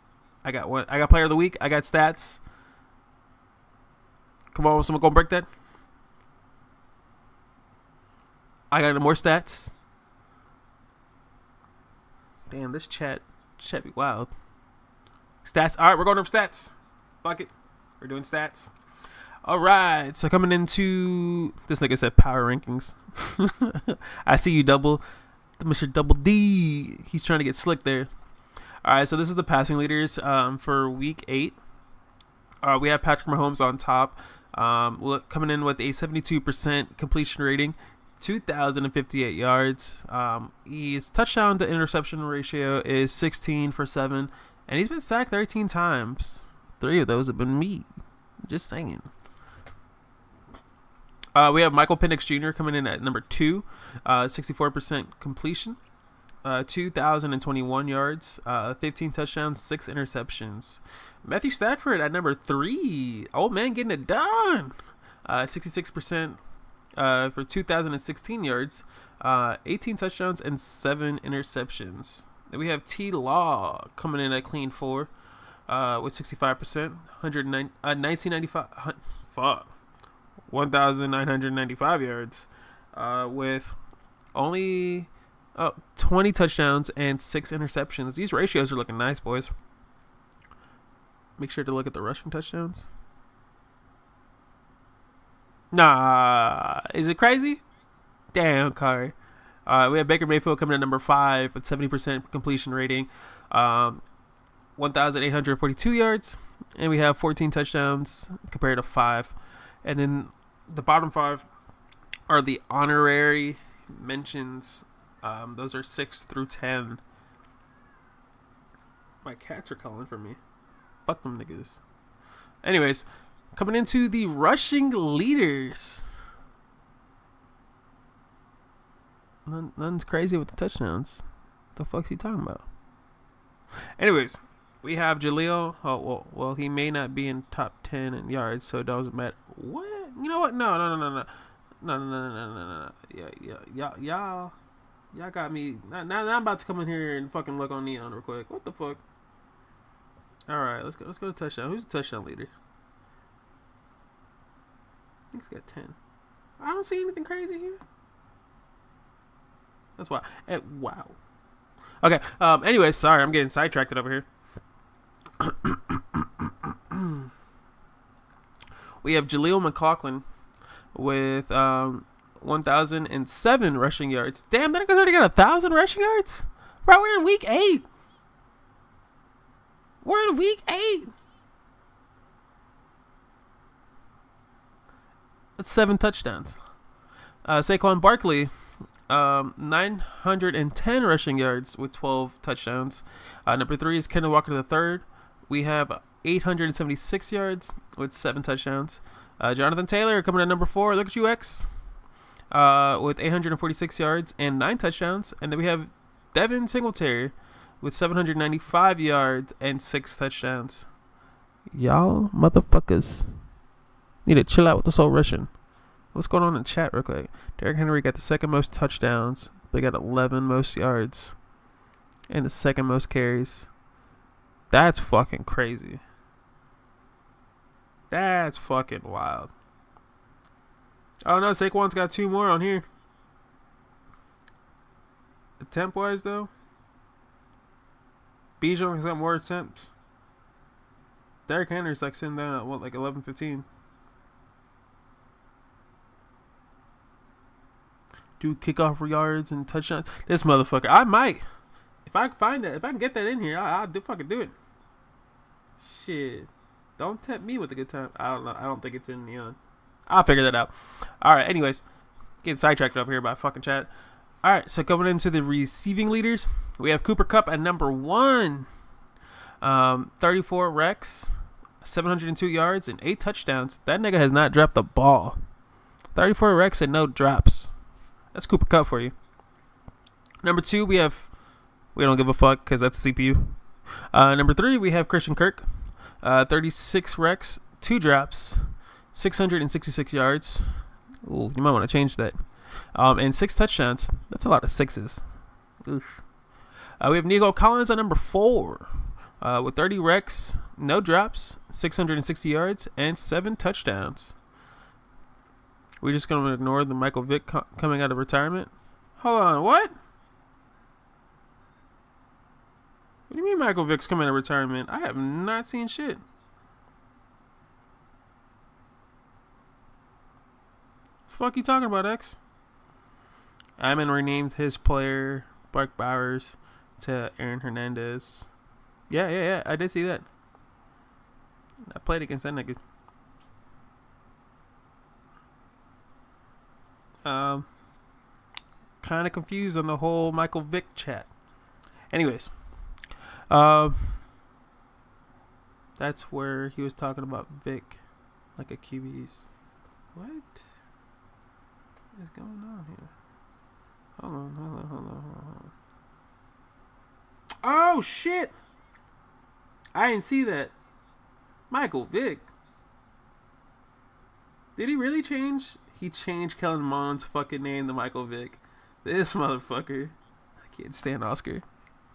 I got one. I got player of the week. I got stats. Come on, someone gonna break that? I got more stats. Damn, this chat be wild. Stats. All right, we're going over stats. Fuck it. We're doing stats. All right. So coming into this nigga said power rankings. I see you, Mr. Double D. He's trying to get slick there. All right. So this is the passing leaders for week 8. We have Patrick Mahomes on top, coming in with a 72% completion rating. 2,058 yards. His touchdown to interception ratio is 16 for 7, and he's been sacked 13 times. 3 of those have been me. Just saying. We have Michael Penix Jr. coming in at number 2, 64% completion, 2,021 yards, 15 touchdowns, 6 interceptions. Matthew Stafford at number 3. Old man getting it done. 66%. For 2,016 yards, 18 touchdowns, and 7 interceptions. Then we have T. Law coming in at clean 4 with 65%, 1,995 yards with only 20 touchdowns and 6 interceptions. These ratios are looking nice, boys. Make sure to look at the rushing touchdowns. Nah, is it crazy? Damn, Kari. We have Baker Mayfield coming in at number 5 with 70% completion rating, 1,842 yards, and we have 14 touchdowns compared to 5. And then the bottom 5 are the honorary mentions. Those are 6 through 10. My cats are calling for me. Fuck them niggas. Anyways. Coming into the rushing leaders. Nothing's crazy with the touchdowns. The fuck's he talking about? Anyways, we have Jaleel. Oh, well, he may not be in top 10 in yards, so it doesn't matter. What? You know what? No. Yeah. Y'all got me. Now I'm about to come in here and fucking look on Neon real quick. What the fuck? All right, let's go to touchdown. Who's the touchdown leader? I think he's got 10. I don't see anything crazy here. That's why. Wow. Okay. Anyways, sorry, I'm getting sidetracked over here. We have Jaleel McLaughlin with 1,007 rushing yards. Damn, that guy's already got 1,000 rushing yards? Bro, we're in week 8. We're in week 8. That's 7 touchdowns. Saquon Barkley, 910 rushing yards with 12 touchdowns. Number 3 is Kenneth Walker III. We have 876 yards with 7 touchdowns. Jonathan Taylor coming at number 4. Look at you, X. With 846 yards and 9 touchdowns. And then we have Devin Singletary with 795 yards and 6 touchdowns. Y'all motherfuckers need to chill out with this whole rushing. What's going on in chat real quick? Derrick Henry got the second most touchdowns, but he got 11 most yards and the second most carries. That's fucking crazy. That's fucking wild. Oh no, Saquon's got 2 more on here. Attempt wise though, Bijan's got more attempts. Derrick Henry's like sitting down at what, like 11, 15. Do kickoff yards and touchdowns. This motherfucker, I might. If I can find that, if I can get that in here, I'll fucking do it. Shit. Don't tempt me with a good time. I don't know. I don't think it's in the I'll figure that out. Alright, anyways. Getting sidetracked up here by fucking chat. Alright, so coming into the receiving leaders, we have Cooper Kupp at number 1. 34 recs, 702 yards, and 8 touchdowns. That nigga has not dropped the ball. 34 recs and no drops. That's Cooper Kupp for you. Number 2, we don't give a fuck because that's CPU. Number 3, we have Christian Kirk. 36 recs, 2 drops, 666 yards. Ooh, you might want to change that. And 6 touchdowns. That's a lot of 6s. Oof. We have Nico Collins at number 4. With 30 recs, no drops, 660 yards, and 7 touchdowns. We're just going to ignore the Michael Vick coming out of retirement. Hold on, what? What do you mean Michael Vick's coming out of retirement? I have not seen shit. Fuck you talking about, X? Iman renamed his player, Bark Bowers, to Aaron Hernandez. Yeah. I did see that. I played against that nigga. Kind of confused on the whole Michael Vick chat. Anyways, that's where he was talking about Vick, like a QB's. What is going on here? Hold on. Oh shit! I didn't see that. Michael Vick. Did he really change? He changed Kellen Mond's fucking name to Michael Vick. This motherfucker. I can't stand Oscar.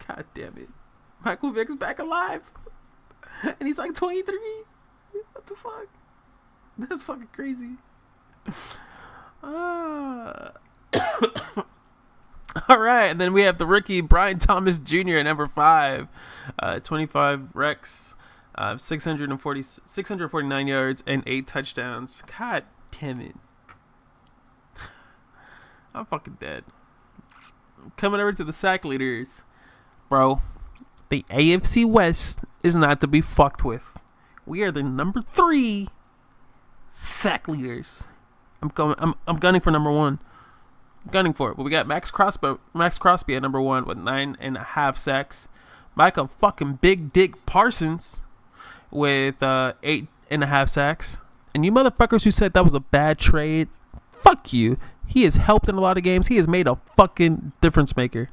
God damn it. Michael Vick's back alive. And he's like 23. What the fuck? That's fucking crazy. Alright, and then we have the rookie Brian Thomas Jr. at number 5. 25 recs, 649 yards, and 8 touchdowns. God damn it. I'm fucking dead. Coming over to the sack leaders. Bro, the AFC West is not to be fucked with. We are the number 3 sack leaders. I'm gunning for number 1. Gunning for it. But we got Max Crosby at number 1 with 9.5 sacks. Micah fucking Big Dick Parsons with 8.5 sacks. And you motherfuckers who said that was a bad trade, fuck you. He has helped in a lot of games. He has made a fucking difference maker.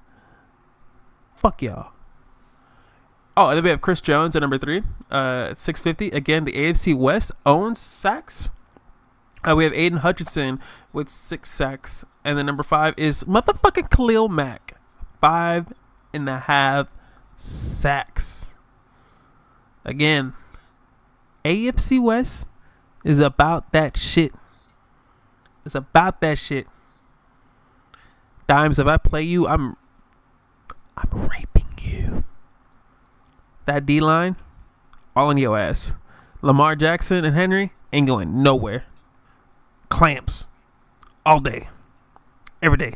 Fuck y'all. Oh, and then we have Chris Jones at number 3, 650. Again, the AFC West owns sacks. We have Aiden Hutchinson with 6 sacks. And then number 5 is motherfucking Khalil Mack. 5.5 sacks. Again, AFC West is about that shit. It's about that shit. Dimes, if I play you, I'm raping you. That D-line, all in your ass. Lamar Jackson and Henry ain't going nowhere. Clamps. All day. Every day.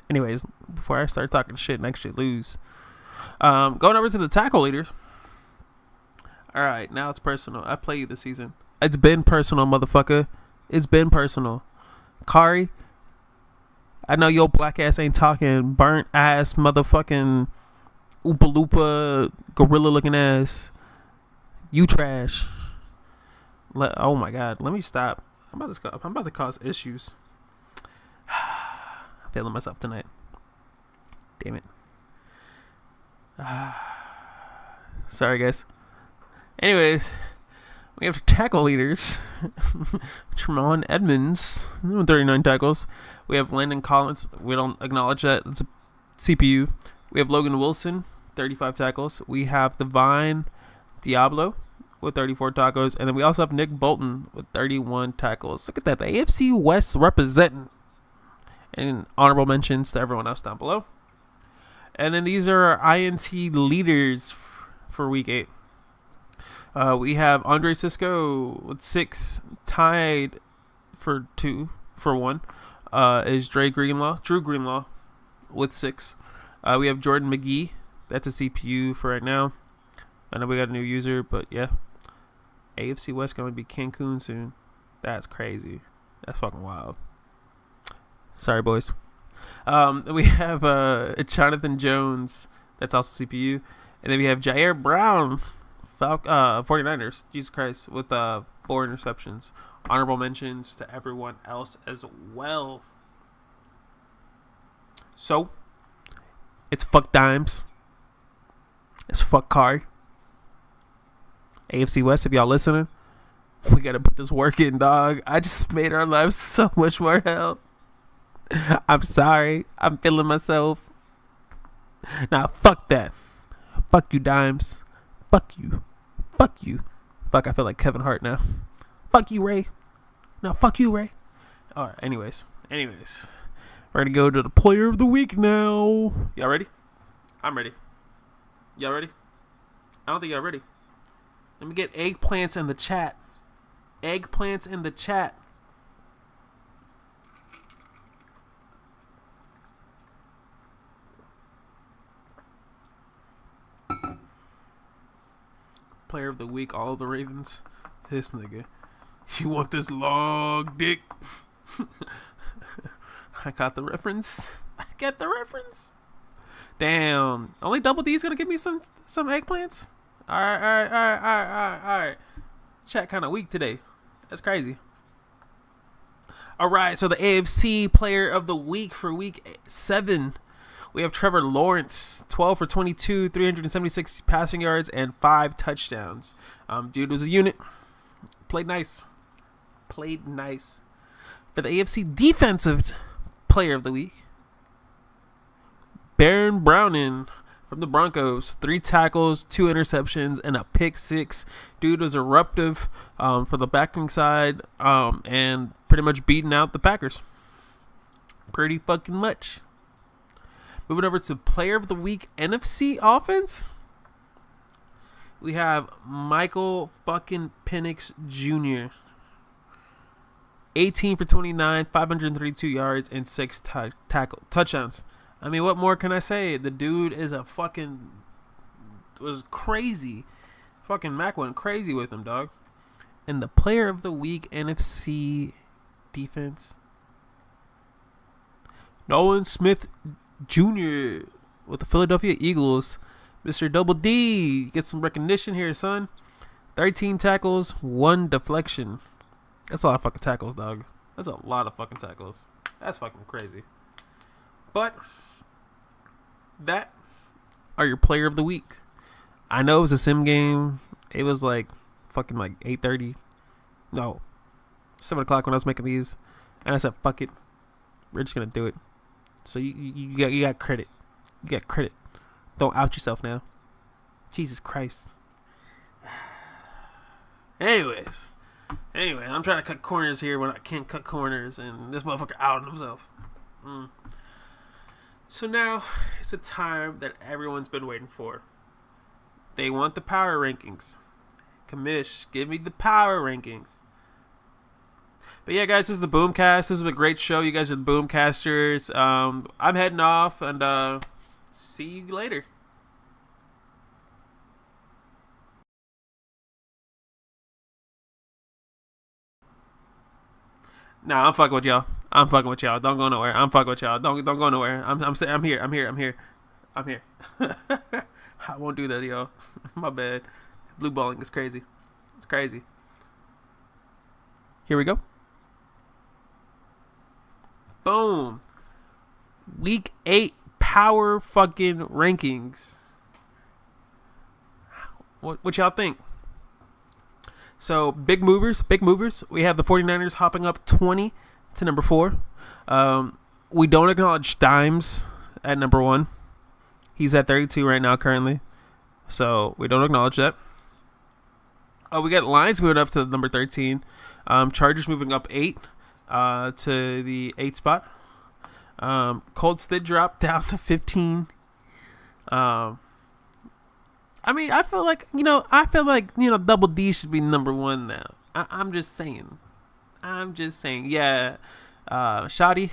Anyways, before I start talking shit and actually lose. Going over to the tackle leaders. Alright, now it's personal. I play you this season. It's been personal, motherfucker. It's been personal. Kari, I know your black ass ain't talking. Burnt ass, motherfucking Oompa Loompa, gorilla looking ass. You trash. Oh my god, let me stop. I'm about to cause issues. I'm failing myself tonight. Damn it. Sorry, guys. Anyways, We have tackle leaders. Tremont Edmonds, 39 tackles. We have Landon Collins. We don't acknowledge that. It's a CPU. We have Logan Wilson, 35 tackles. We have Divine Diablo with 34 tackles. And then we also have Nick Bolton with 31 tackles. Look at that. The AFC West representing. And honorable mentions to everyone else down below. And then these are our INT leaders for Week 8. We have Andre Cisco with 6, tied for 1. Is Drew Greenlaw with 6. We have Jordan McGee. That's a CPU for right now. I know we got a new user, but yeah. AFC West going to be Cancun soon. That's crazy. That's fucking wild. Sorry, boys. We have Jonathan Jones. That's also CPU. And then we have Jair Brown, 49ers. Jesus Christ. With 4 interceptions. Honorable mentions to everyone else as well. So, it's fuck dimes. It's fuck car. AFC West, if y'all listening, we gotta put this work in, dog. I just made our lives so much more hell. I'm sorry. I'm feeling myself. Nah, fuck that. Fuck you, dimes. Fuck you. Fuck you. Fuck, I feel like Kevin Hart now. Fuck you, Ray. No, fuck you, Ray. Alright, anyways. We're gonna go to the player of the week now. Y'all ready? I'm ready. Y'all ready? I don't think y'all ready. Let me get eggplants in the chat. Eggplants in the chat. Player of the week, all of the Ravens. This nigga. You want this long dick? I got the reference. Damn. Only Double D's gonna give me some eggplants? Alright. Chat kind of weak today. That's crazy. Alright, so the AFC player of the week for week 7. We have Trevor Lawrence, 12 for 22, 376 passing yards, and 5 touchdowns. Dude was a unit. Played nice. For the AFC defensive player of the week, Baron Browning from the Broncos, 3 tackles, 2 interceptions, and a pick 6. Dude was eruptive for the backing side and pretty much beating out the Packers. Pretty fucking much. Moving over to player of the week, NFC offense. We have Michael fucking Penix Jr. 18 for 29, 532 yards, and 6 touchdowns. I mean, what more can I say? The dude is was crazy. Fucking Mac went crazy with him, dog. And the player of the week, NFC defense, Nolan Smith Jr. with the Philadelphia Eagles. Mr. Double D, get some recognition here, son. 13 tackles, 1 deflection. That's a lot of fucking tackles, dog. That's a lot of fucking tackles. That's fucking crazy. But that are your player of the week. I know it was a sim game. It was fucking 8:30. No, 7 o'clock when I was making these, and I said, "Fuck it, we're just gonna do it." So you got credit. You got credit. Don't out yourself now. Jesus Christ. Anyway, I'm trying to cut corners here when I can't cut corners, and this motherfucker outed himself. So now it's a time that everyone's been waiting for. They want the power rankings. Commish, give me the power rankings. But yeah, guys, this is the Boomcast. This is a great show. You guys are the Boomcasters. I'm heading off, and see you later. Nah, I'm fucking with y'all. Don't go nowhere. I'm fucking with y'all. Don't go nowhere. I'm here. I won't do that, yo. My bad. Blue balling is crazy. It's crazy. Here we go. Boom. Week 8 power fucking rankings. What y'all think? So big movers. We have the 49ers hopping up 20 to number 4. We don't acknowledge Dimes at number 1. He's at 32 right now currently. So we don't acknowledge that. We got Lions moving up to number 13. Chargers moving up 8 to the 8th spot. Colts did drop down to 15. I mean, I feel like, Double D should be number 1 now. I'm just saying. Yeah. Shoddy.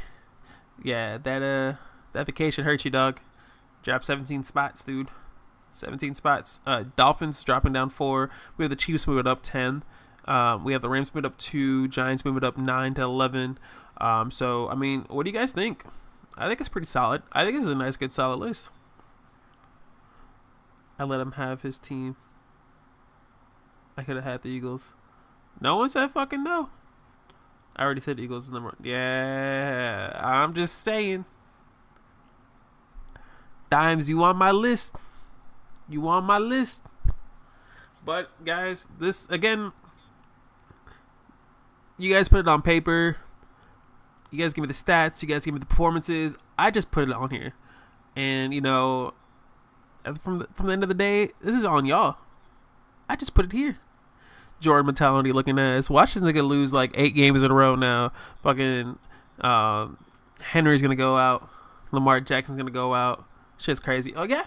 Yeah, that vacation hurt you, dog. Dropped 17 spots, dude. 17 spots. Dolphins dropping down 4. We have the Chiefs moving up 10. We have the Rams moving up 2. Giants moving up 9 to 11. So, I mean, what do you guys think? I think it's pretty solid. I think it's a nice, good, solid list. I let him have his team. I could have had the Eagles. No one said fucking no. I already said Eagles is number 1. Yeah, I'm just saying. Dimes, you on my list. But, guys, this, again, you guys put it on paper. You guys give me the stats. You guys give me the performances. I just put it on here. And, from the end of the day, this is on y'all. I just put it here. Jordan mentality looking at us. Watch this nigga lose like 8 games in a row now. Fucking Henry's going to go out. Lamar Jackson's going to go out. Shit's crazy. Oh, yeah.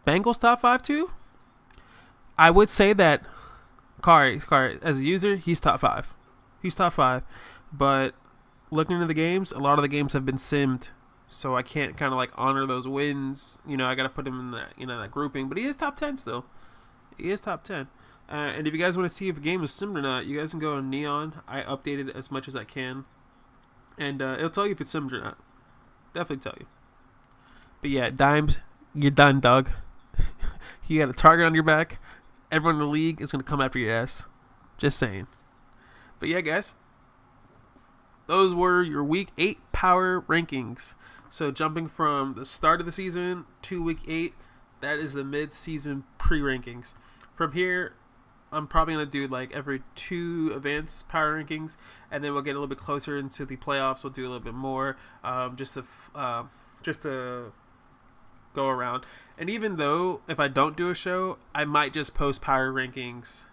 Bengals top 5 too? I would say that Kari, as a user, he's top 5. But looking into the games, a lot of the games have been simmed. So I can't kind of like honor those wins. I got to put him in that, that grouping. But he is top 10 still. He is top 10. And if you guys want to see if a game is simmed or not, you guys can go on Neon. I update it as much as I can. And it'll tell you if it's simmed or not. Definitely tell you. But yeah, Dimes, you're done, dog. You got a target on your back. Everyone in the league is going to come after your ass. Just saying. But yeah, guys. Those were your Week 8 power rankings. So jumping from the start of the season to Week 8, that is the mid-season pre-rankings. From here, I'm probably going to do like every 2 advanced power rankings, and then we'll get a little bit closer into the playoffs. We'll do a little bit more just to go around. And even though if I don't do a show, I might just post power rankings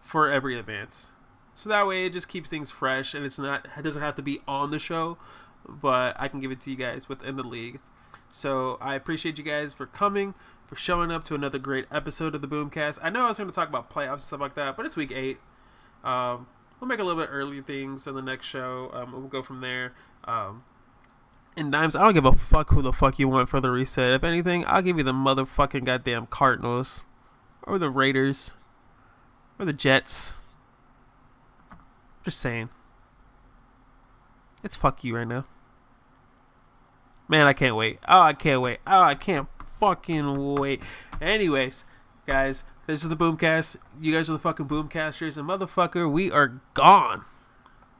for every advance. So that way it just keeps things fresh, and it doesn't have to be on the show, but I can give it to you guys within the league. So I appreciate you guys for coming, for showing up to another great episode of the Boomcast. I know I was going to talk about playoffs and stuff like that, but it's Week 8. We'll make a little bit early things in the next show. We'll go from there. And Dimes, I don't give a fuck who the fuck you want for the reset. If anything, I'll give you the motherfucking goddamn Cardinals, or the Raiders, or the Jets. Just saying. It's fuck you right now. Man, I can't wait. I can't fucking wait. Anyways, guys, this is the Boomcast. You guys are the fucking Boomcasters. And motherfucker, we are gone.